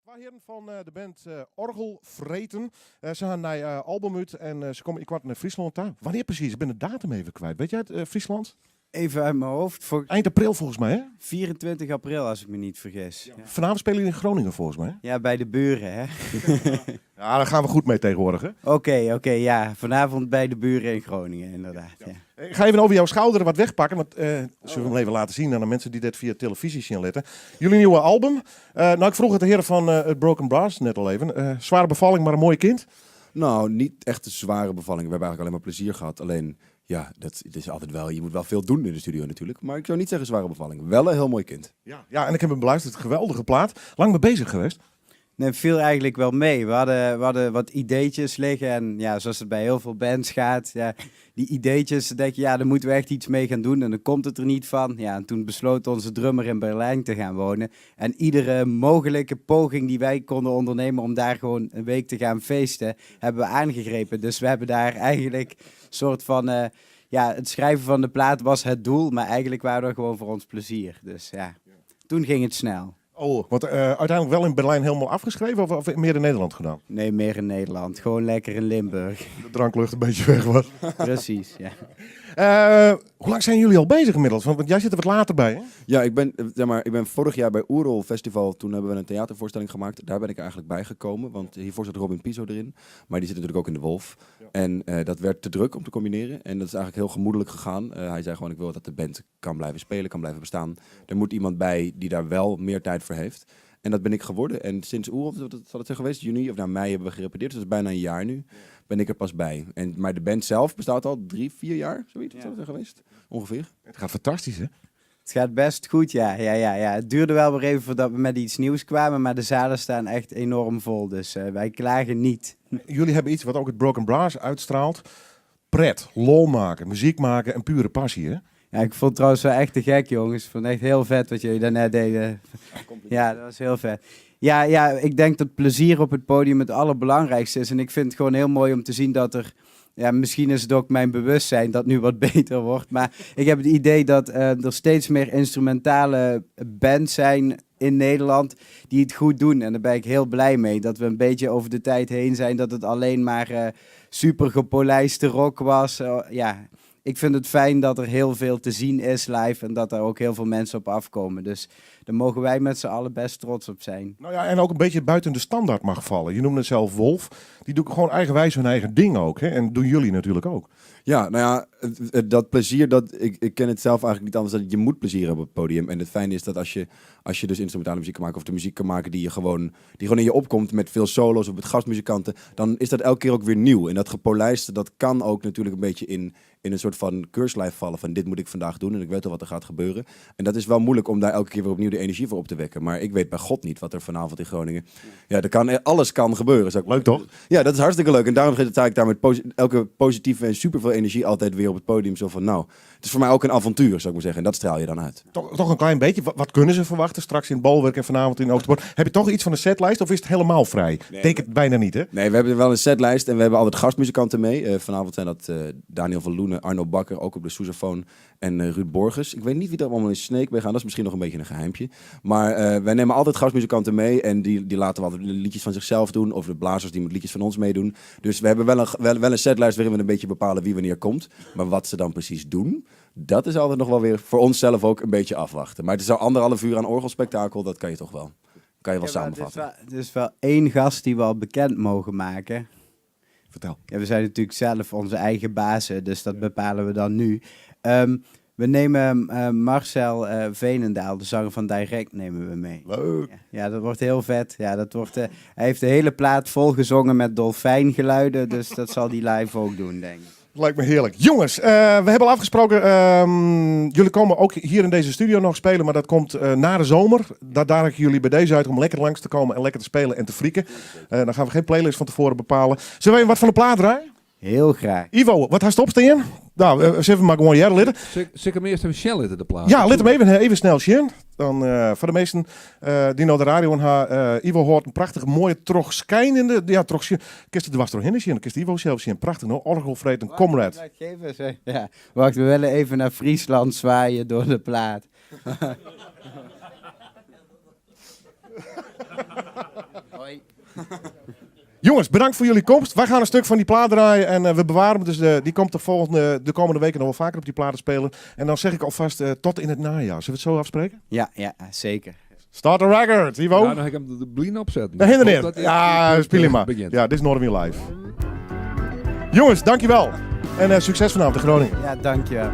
Twee heren van de band Orgelvreten. Ze gaan naar album uit en ze komen in kwart naar Friesland. Wanneer precies? Ik ben de datum even kwijt. Weet jij het, Friesland? Even uit mijn hoofd. Eind april volgens mij, hè? 24 april, als ik me niet vergis. Ja, Vanavond spelen jullie in Groningen volgens mij. ja bij de buren, hè? Ja, daar gaan we goed mee tegenwoordig, hè? Oké, ja. Vanavond bij de buren in Groningen, inderdaad. Ja. Ik ga even over jouw schouder wat wegpakken. Want, zullen we hem even laten zien aan de mensen die dit via televisie zien letten. Jullie nieuwe album. Nou, ik vroeg het de heren van het Broken Brass net al even. Zware bevalling, maar een mooi kind. Nou, niet echt een zware bevalling. We hebben eigenlijk alleen maar plezier gehad. Alleen, ja, het is altijd wel, je moet wel veel doen in de studio natuurlijk. Maar ik zou niet zeggen zware bevalling. Wel een heel mooi kind. Ja, en ik heb hem beluisterd. Geweldige plaat. Lang mee bezig geweest. Nee, het viel eigenlijk wel mee. We hadden wat ideetjes liggen en ja, zoals het bij heel veel bands gaat, ja, die ideetjes, denk je, ja, daar moeten we echt iets mee gaan doen en dan komt het er niet van. Ja, en toen besloot onze drummer in Berlijn te gaan wonen en iedere mogelijke poging die wij konden ondernemen om daar gewoon een week te gaan feesten, hebben we aangegrepen. Dus we hebben daar eigenlijk een soort van, ja, het schrijven van de plaat was het doel, maar eigenlijk waren we er gewoon voor ons plezier. Dus ja, toen ging het snel. Oh, want uiteindelijk wel in Berlijn helemaal afgeschreven of meer in Nederland gedaan? Nee, meer in Nederland. Gewoon lekker in Limburg. De dranklucht een beetje weg was. Precies, ja. Hoe lang zijn jullie al bezig inmiddels? Want jij zit er wat later bij, hè? Ja, ik ben vorig jaar bij Oerol Festival, toen hebben we een theatervoorstelling gemaakt. Daar ben ik eigenlijk bij gekomen, want hiervoor zat Robin Piso erin. Maar die zit natuurlijk ook in de Wolf. Ja. En dat werd te druk om te combineren. En dat is eigenlijk heel gemoedelijk gegaan. Hij zei gewoon, ik wil dat de band kan blijven spelen, kan blijven bestaan. Er moet iemand bij die daar wel meer tijd voor heeft. En dat ben ik geworden. En sinds Oerol, zal het zijn geweest, juni of mei hebben we gerepeteerd. Dus dat is bijna een jaar nu. Ben ik er pas bij. Maar de band zelf bestaat al 3-4 jaar, zoiets zou het zijn geweest, ongeveer. Het gaat fantastisch, hè? Het gaat best goed, ja. Het duurde wel weer even voordat we met iets nieuws kwamen, maar de zalen staan echt enorm vol, dus wij klagen niet. Jullie hebben iets wat ook het Broken Brass uitstraalt. Pret, lol maken, muziek maken en pure passie, hè? Ja, ik vond het trouwens wel echt te gek, jongens. Ik vond het echt heel vet wat jullie daarnet deden. Ja, dat was heel vet. Ja, ik denk dat plezier op het podium het allerbelangrijkste is. En ik vind het gewoon heel mooi om te zien dat er... Ja, misschien is het ook mijn bewustzijn dat nu wat beter wordt. Maar ik heb het idee dat er steeds meer instrumentale bands zijn in Nederland die het goed doen. En daar ben ik heel blij mee. Dat we een beetje over de tijd heen zijn. Dat het alleen maar super gepolijste rock was. Ja, ik vind het fijn dat er heel veel te zien is live. En dat er ook heel veel mensen op afkomen. Dus daar mogen wij met z'n allen best trots op zijn. Nou ja, en ook een beetje buiten de standaard mag vallen. Je noemde het zelf Wolf. Die doen gewoon eigenwijs hun eigen ding ook. Hè? En doen jullie natuurlijk ook. Ja, nou ja, dat plezier, ik ken het zelf eigenlijk niet anders dan je moet plezier hebben op het podium. En het fijne is dat als je dus instrumentale muziek kan maken of de muziek kan maken die gewoon in je opkomt met veel solo's of met gastmuzikanten, dan is dat elke keer ook weer nieuw. En dat gepolijste, dat kan ook natuurlijk een beetje in een soort van keurslijf vallen van dit moet ik vandaag doen en ik weet al wat er gaat gebeuren. En dat is wel moeilijk om daar elke keer weer opnieuw de energie voor op te wekken. Maar ik weet bij God niet wat er vanavond in Groningen... Ja, alles kan gebeuren. Leuk toch? Ja, dat is hartstikke leuk. En daarom sta ik daar met elke positieve en superveel energie altijd weer op het podium. Zo van, nou, het is voor mij ook een avontuur, zou ik maar zeggen. En dat straal je dan uit. Toch een klein beetje. Wat kunnen ze verwachten straks in Bolwerk en vanavond in Oosterpoort? Heb je toch iets van een setlijst of is het helemaal vrij? Nee, denk het bijna niet, hè? Nee, we hebben wel een setlijst en we hebben altijd gastmuzikanten mee. Vanavond zijn dat Daniel van Loenen, Arno Bakker, ook op de sousaphone en Ruud Borges. Ik weet niet wie er allemaal in Sneek mee gaan. Dat is misschien nog een beetje een geheimpje. Maar wij nemen altijd gastmuzikanten mee en die laten we altijd liedjes van zichzelf doen. Of de blazers die met liedjes van ons meedoen. Dus we hebben wel een setlijst waarin we een beetje bepalen wie wanneer komt. Maar wat ze dan precies doen, dat is altijd nog wel weer voor onszelf ook een beetje afwachten. Maar het is al 1,5 uur aan orgelspektakel, dat kan je toch wel. Kan je wel samenvatten. Er is wel één gast die we al bekend mogen maken. Vertel. Ja, we zijn natuurlijk zelf onze eigen bazen, dus dat bepalen we dan nu. We nemen Marcel Veenendaal, de zanger van Direct, nemen we mee. Leuk. Ja, dat wordt heel vet. Ja, hij heeft de hele plaat volgezongen met dolfijngeluiden, dus dat zal hij live ook doen, denk ik. Lijkt me heerlijk. Jongens, we hebben al afgesproken, jullie komen ook hier in deze studio nog spelen, maar dat komt na de zomer. Daar daag ik jullie bij deze uit om lekker langs te komen en lekker te spelen en te frieken. Dan gaan we geen playlist van tevoren bepalen. Zullen we wat van de plaat draaien? Heel graag. Ivo, wat haast opstaan? Nou, ze even maar gewoon jaren litten. Zeker hem eerst even snel in de plaat. Ja, let hem even snel zien. Dan voor de meesten die naar de radio en Ivo hoort een prachtige mooie trog schijnende. Ja, trog kist de was doorheen zien. Kist Ivo zelf zien. Prachtig, no? Orgelvreten, comrade. Ja, wacht, we willen even naar Friesland zwaaien door de plaat. Jongens, bedankt voor jullie komst. Wij gaan een stuk van die plaat draaien en we bewaren hem. Dus die komt de komende weken nog wel vaker op die platen spelen. En dan zeg ik alvast tot in het najaar. Zullen we het zo afspreken? Ja, zeker. Start the record, Ivo. Ja, dan ga ik hem de blien opzetten. De hinderneer. Totdat hij- Ja, speel hem maar. begint. Ja, dit is Northern Live. Jongens, dankjewel. En succes vanavond in Groningen. Ja, dankjewel.